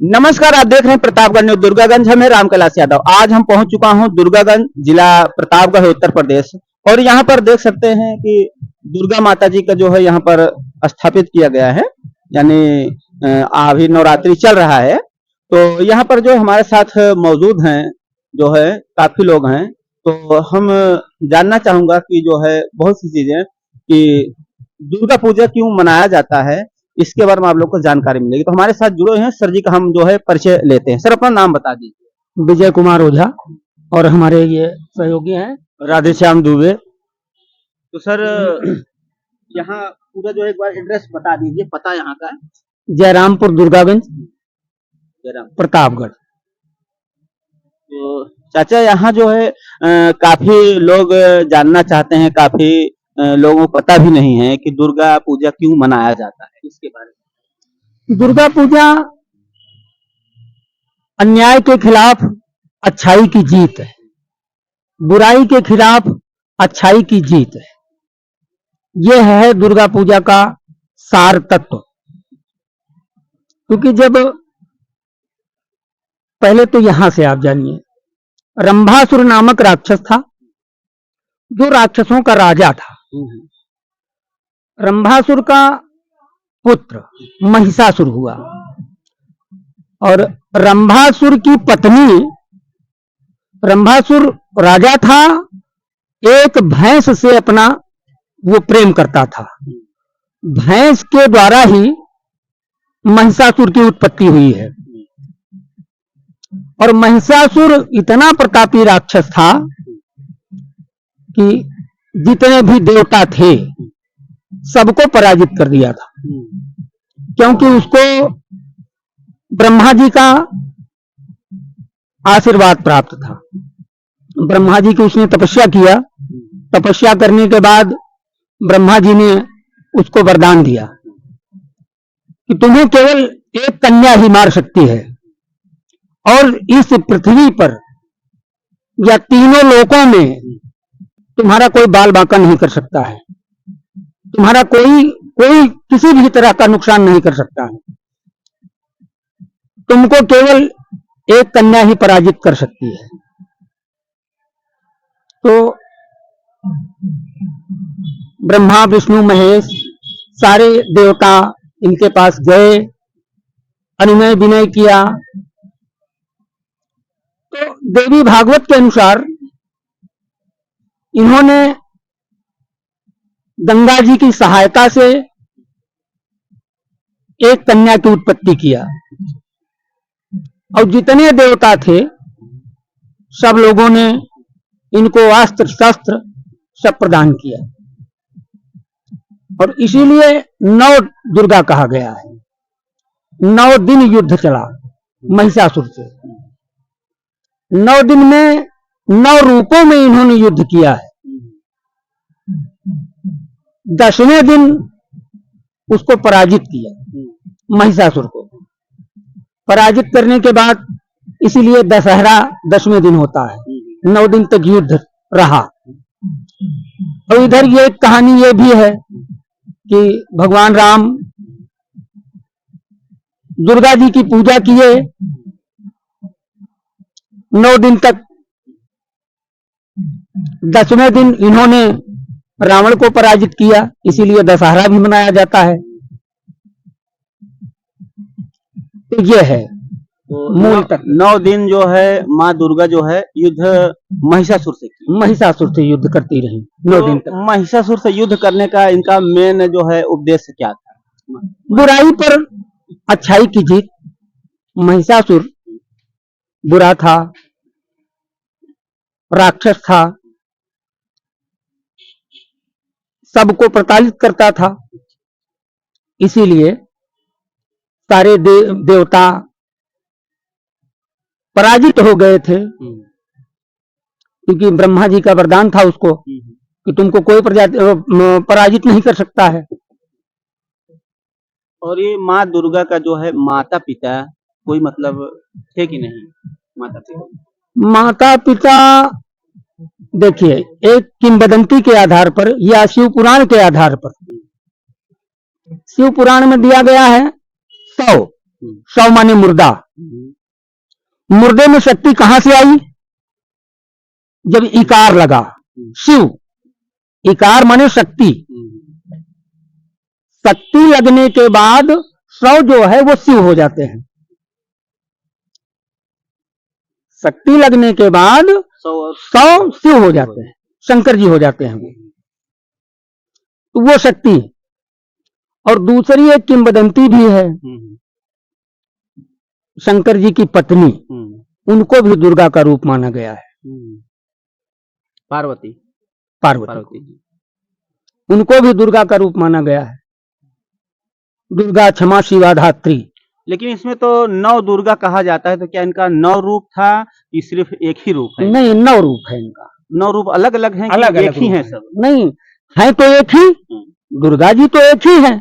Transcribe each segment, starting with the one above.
नमस्कार, आप देख रहे हैं प्रतापगढ़ न्यूज। दुर्गागंज में रामकैलाश यादव। आज हम पहुंच चुका हूं दुर्गागंज, जिला प्रतापगढ़, उत्तर प्रदेश। और यहां पर देख सकते हैं कि दुर्गा माता जी का जो है यहां पर स्थापित किया गया है, यानी अभी नवरात्रि चल रहा है। तो यहां पर जो हमारे साथ मौजूद हैं, जो है काफी लोग हैं। तो हम जानना चाहूंगा कि जो है बहुत सी चीजें कि दुर्गा पूजा क्यों मनाया जाता है, इसके बारे में आप लोग को जानकारी मिलेगी। तो हमारे साथ जुड़े हैं सर जी का हम जो है परिचय लेते हैं। सर, अपना नाम बता दीजिए। विजय कुमार ओझा और हमारे ये सहयोगी हैं राधेश्याम दुबे। तो सर, यहाँ पूरा जो एक बार एड्रेस बता दीजिए, पता यहाँ का है। जयरामपुर, दुर्गागंज, जयराम। प्रतापगढ़। तो चाचा, यहाँ जो है काफी लोग जानना चाहते हैं, काफी लोगों को पता भी नहीं है कि दुर्गा पूजा क्यों मनाया जाता है, इसके बारे में। दुर्गा पूजा अन्याय के खिलाफ अच्छाई की जीत है, बुराई के खिलाफ अच्छाई की जीत है। यह है दुर्गा पूजा का सार तत्व। क्योंकि जब पहले तो यहां से आप जानिए, रंभासुर नामक राक्षस था, जो राक्षसों का राजा था। रंभासुर का पुत्र महिषासुर हुआ और रंभासुर की पत्नी, रंभासुर राजा था, एक भैंस से अपना वो प्रेम करता था। भैंस के द्वारा ही महिषासुर की उत्पत्ति हुई है। और महिषासुर इतना प्रतापी राक्षस था कि जितने भी देवता थे सबको पराजित कर दिया था। क्योंकि उसको ब्रह्मा जी का आशीर्वाद प्राप्त था। ब्रह्मा जी की उसने तपस्या किया। तपस्या करने के बाद ब्रह्मा जी ने उसको वरदान दिया कि तुम्हें केवल एक कन्या ही मार सकती है और इस पृथ्वी पर या तीनों लोकों में तुम्हारा कोई बाल बांका नहीं कर सकता है, तुम्हारा कोई किसी भी तरह का नुकसान नहीं कर सकता है। तुमको केवल एक कन्या ही पराजित कर सकती है। तो ब्रह्मा, विष्णु, महेश सारे देवता इनके पास गए, अनुनय विनय किया। तो देवी भागवत के अनुसार इन्होंने गंगा जी की सहायता से एक कन्या की उत्पत्ति किया और जितने देवता थे सब लोगों ने इनको अस्त्र शस्त्र सब प्रदान किया। और इसीलिए 9 दुर्गा कहा गया है। 9 दिन युद्ध चला महिषासुर से। 9 दिन में 9 रूपों में इन्होंने युद्ध किया है। 10वें दिन उसको पराजित किया, महिषासुर को पराजित करने के बाद, इसीलिए दशहरा 10वें दिन होता है। 9 दिन तक युद्ध रहा। और इधर ये कहानी ये भी है कि भगवान राम दुर्गा जी की पूजा किए 9 दिन तक। 10वें दिन इन्होंने रावण को पराजित किया, इसीलिए दशहरा भी मनाया जाता है। तो ये है मूल तक। 9 दिन जो है माँ दुर्गा जो है युद्ध महिषासुर से युद्ध करती रही 9 दिन तक। महिषासुर से युद्ध करने का इनका मेन जो है उद्देश्य क्या था? बुराई पर अच्छाई की जीत। महिषासुर बुरा था, राक्षस था, सबको प्रताड़ित करता था। इसीलिए सारे देवता पराजित हो गए थे। क्योंकि ब्रह्मा जी का वरदान था उसको कि तुमको कोई पराजित नहीं कर सकता है। और ये माँ दुर्गा का जो है माता पिता कोई मतलब थे कि नहीं? माता पिता देखिए, एक किंवदंती के आधार पर या शिव पुराण के आधार पर, शिव पुराण में दिया गया है 100 शव माने मुर्दा। मुर्दे में शक्ति कहां से आई? जब इकार लगा, शिव, इकार माने शक्ति। शक्ति लगने के बाद शव जो है वो शिव हो जाते हैं। शक्ति लगने के बाद शव शिव हो जाते हैं, शंकर जी हो जाते हैं वो। तो वो शक्ति। और दूसरी एक किंवदंती भी है, शंकर जी की पत्नी, उनको भी दुर्गा का रूप माना गया है। पार्वती उनको भी दुर्गा का रूप माना गया है। दुर्गा, क्षमा, शिवा, धात्री। लेकिन इसमें तो 9 दुर्गा कहा जाता है, तो क्या इनका 9 रूप था कि सिर्फ एक ही रूप है? नहीं, 9 रूप है इनका। 9 रूप अलग अलग हैं, अलग एक ही हैं सब? नहीं है, तो एक ही, दुर्गा जी तो एक ही है,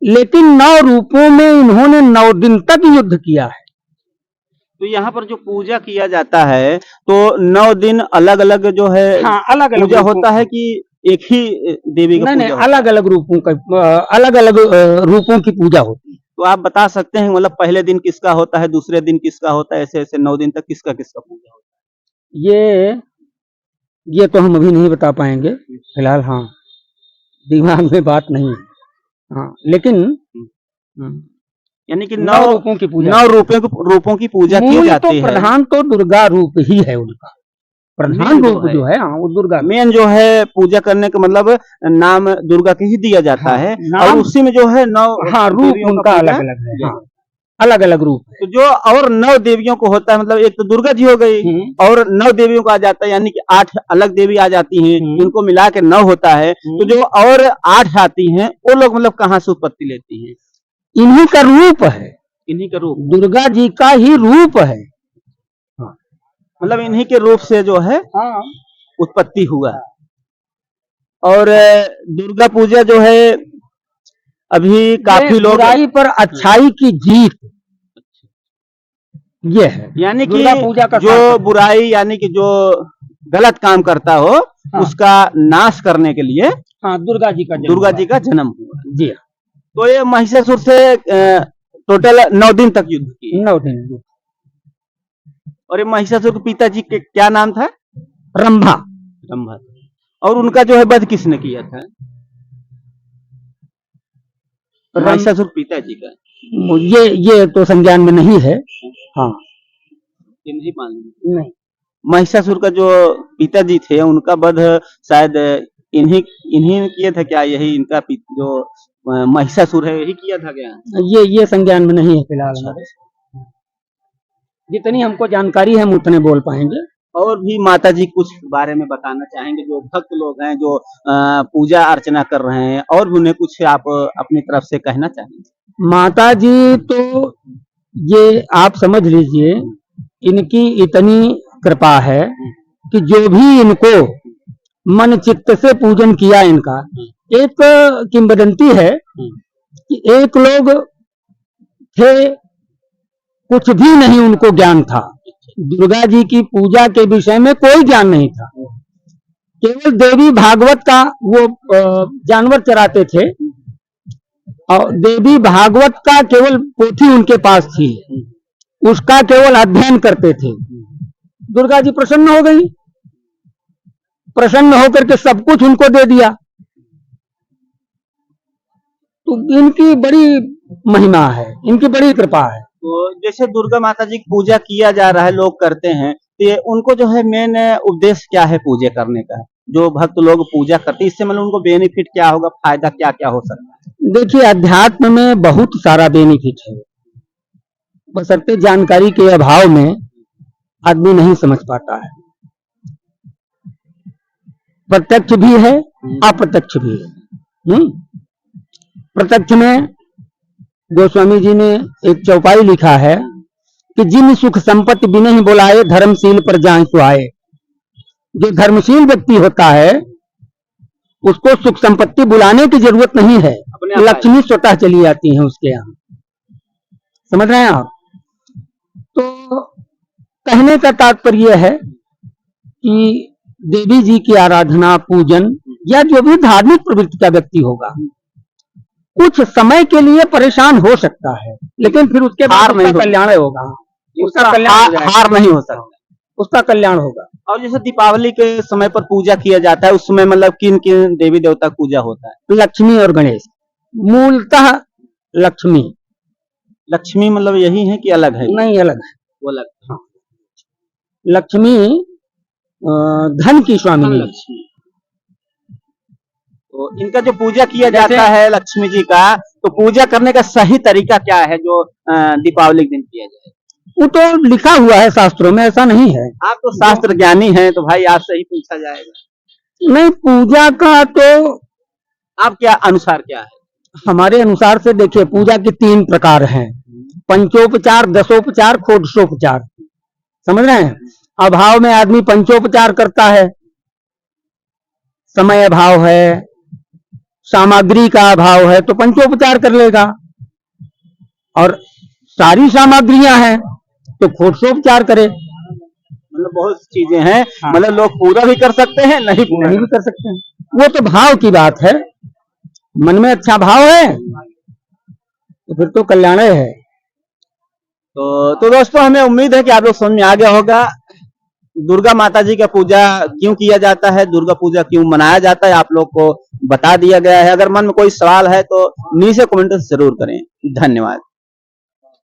लेकिन 9 रूपों में इन्होंने 9 दिन तक युद्ध किया है। तो यहाँ पर जो पूजा किया जाता है तो 9 दिन अलग अलग जो है, हाँ, अलग अलग पूजा होता है कि एक ही देवी का? नहीं, अलग अलग रूपों का, अलग अलग रूपों की पूजा होती है। तो आप बता सकते हैं मतलब पहले दिन किसका होता है, दूसरे दिन किसका होता है, ऐसे ऐसे 9 दिन तक किसका किसका पूजा होता है? ये तो हम अभी नहीं बता पाएंगे फिलहाल, हाँ, दिमाग में बात नहीं है, हाँ, लेकिन यानी कि 9 रूपों की पूजा, 9 रूपों की पूजा की जाती है। प्रधान तो दुर्गा रूप ही है उनका, प्रधान रूप जो है, हाँ, वो दुर्गा मेन जो है पूजा करने का मतलब नाम दुर्गा के ही दिया जाता है। और उसी में जो है 9, हाँ, रूप उनका अलग अलग है, हाँ, अलग अलग रूप है। तो जो और 9 देवियों को होता है, मतलब एक तो दुर्गा जी हो गई और 9 देवियों को आ जाता है, यानी कि 8 अलग देवी आ जाती हैं, इनको मिला के 9 होता है। तो जो और 8 आती हैं वो लोग मतलब कहाँ से उत्पत्ति लेती हैं? इन्हीं का रूप है, इन्हीं का रूप, दुर्गा जी का ही रूप है, मतलब इन्हीं के रूप से जो है उत्पत्ति हुआ। और दुर्गा पूजा जो है अभी काफी लोग, बुराई पर अच्छाई की जीत, ये है यानी कि दुर्गा पूजा का जो बुराई यानी कि जो गलत काम करता हो, उसका नाश करने के लिए दुर्गा जी का जन्म हुआ। जी। तो ये महिषासुर से टोटल 9 दिन तक युद्ध किए। 9 दिन। और ये महिषासुर के पिताजी के क्या नाम था? रंभा। और उनका जो है वध किसने किया था? महिषासुर पिताजी का ये तो संज्ञान में नहीं है, हाँ, ये नहीं मालूम। नहीं, महिषासुर का जो पिताजी थे उनका वध शायद इन्हीं ने किया था क्या? यही इनका जो महिषासुर है यही किया था क्या? ये संज्ञान में नहीं है फिलहाल। जितनी हमको जानकारी है हम उतने बोल पाएंगे। और भी माता जी कुछ बारे में बताना चाहेंगे, जो भक्त लोग हैं जो पूजा अर्चना कर रहे हैं, और भी उन्हें कुछ आप अपनी तरफ से कहना चाहेंगे? माता जी तो ये आप समझ लीजिए, इनकी इतनी कृपा है कि जो भी इनको मन चित्त से पूजन किया इनका। एक किंवदंती है कि एक लोग थे, कुछ भी नहीं उनको ज्ञान था, दुर्गा जी की पूजा के विषय में कोई ज्ञान नहीं था, केवल देवी भागवत का वो जानवर चराते थे और देवी भागवत का केवल पोथी उनके पास थी, उसका केवल अध्ययन करते थे। दुर्गा जी प्रसन्न हो गई, प्रसन्न होकर के सब कुछ उनको दे दिया। तो इनकी बड़ी महिमा है, इनकी बड़ी कृपा है। तो जैसे दुर्गा माता जी की पूजा किया जा रहा है, लोग करते हैं, तो उनको जो है मेन उद्देश्य क्या है पूजा करने का? जो भक्त लोग पूजा करते हैं इससे मतलब उनको बेनिफिट क्या होगा, फायदा क्या क्या हो सकता है? देखिए, अध्यात्म में बहुत सारा बेनिफिट है, बशर्ते जानकारी के अभाव में आदमी नहीं समझ पाता है। प्रत्यक्ष भी है, अप्रत्यक्ष भी है। प्रत्यक्ष में गोस्वामी जी ने एक चौपाई लिखा है कि जिन सुख संपत्ति बिना ही बुलाए, धर्मशील पर जान सुहाए। जो धर्मशील व्यक्ति होता है उसको सुख संपत्ति बुलाने की जरूरत नहीं है, लक्ष्मी स्वतः चली आती है उसके यहाँ। समझ रहे हैं आप? तो कहने का तात्पर्य है कि देवी जी की आराधना, पूजन या जो भी धार्मिक प्रवृत्ति का व्यक्ति होगा, कुछ समय के लिए परेशान हो सकता है, लेकिन फिर उसके हार बाद नहीं उसका होगी। कल्याण होगा, उसका कल्याण हो जाएगा, हार नहीं हो सकता। उसका कल्याण होगा। और जैसे दीपावली के समय पर पूजा किया जाता है, उस समय मतलब किन किन देवी देवता की पूजा होता है? लक्ष्मी और गणेश, मूलतः लक्ष्मी, लक्ष्मी मतलब यही है कि अलग है? नहीं अलग है। वो अलग। हाँ। लक्ष्मी धन की स्वामिनी है। लक्ष्मी, तो इनका जो पूजा किया जैसे- जाता है लक्ष्मी जी का, तो पूजा करने का सही तरीका क्या है जो दीपावली के दिन किया जाए? वो तो लिखा हुआ है शास्त्रों में, ऐसा नहीं है। आप तो शास्त्र ज्ञानी हैं, तो भाई आपसे ही पूछा जाएगा। नहीं, पूजा का तो आप क्या अनुसार क्या है? हमारे अनुसार से देखिए, पूजा के 3 प्रकार हैं, पंचोपचार, दसोपचार, षोडशोपचार। समझ रहे हैं? अभाव में आदमी पंचोपचार करता है, समय अभाव है, सामग्री का अभाव है, तो पंचोपचार कर लेगा, और सारी सामग्रियां हैं तो षोडशोपचार करे। मतलब बहुत चीजें हैं, हाँ। मतलब लोग पूरा भी कर सकते हैं, नहीं पूरा नहीं भी कर सकते हैं, वो तो भाव की बात है। मन में अच्छा भाव है तो फिर तो कल्याण है। तो दोस्तों, हमें उम्मीद है कि आप लोग समझ में आ गया होगा दुर्गा माता जी का पूजा क्यों किया जाता है, दुर्गा पूजा क्यों मनाया जाता है, आप लोग को बता दिया गया है। अगर मन में कोई सवाल है तो नीचे कमेंट जरूर करें। धन्यवाद।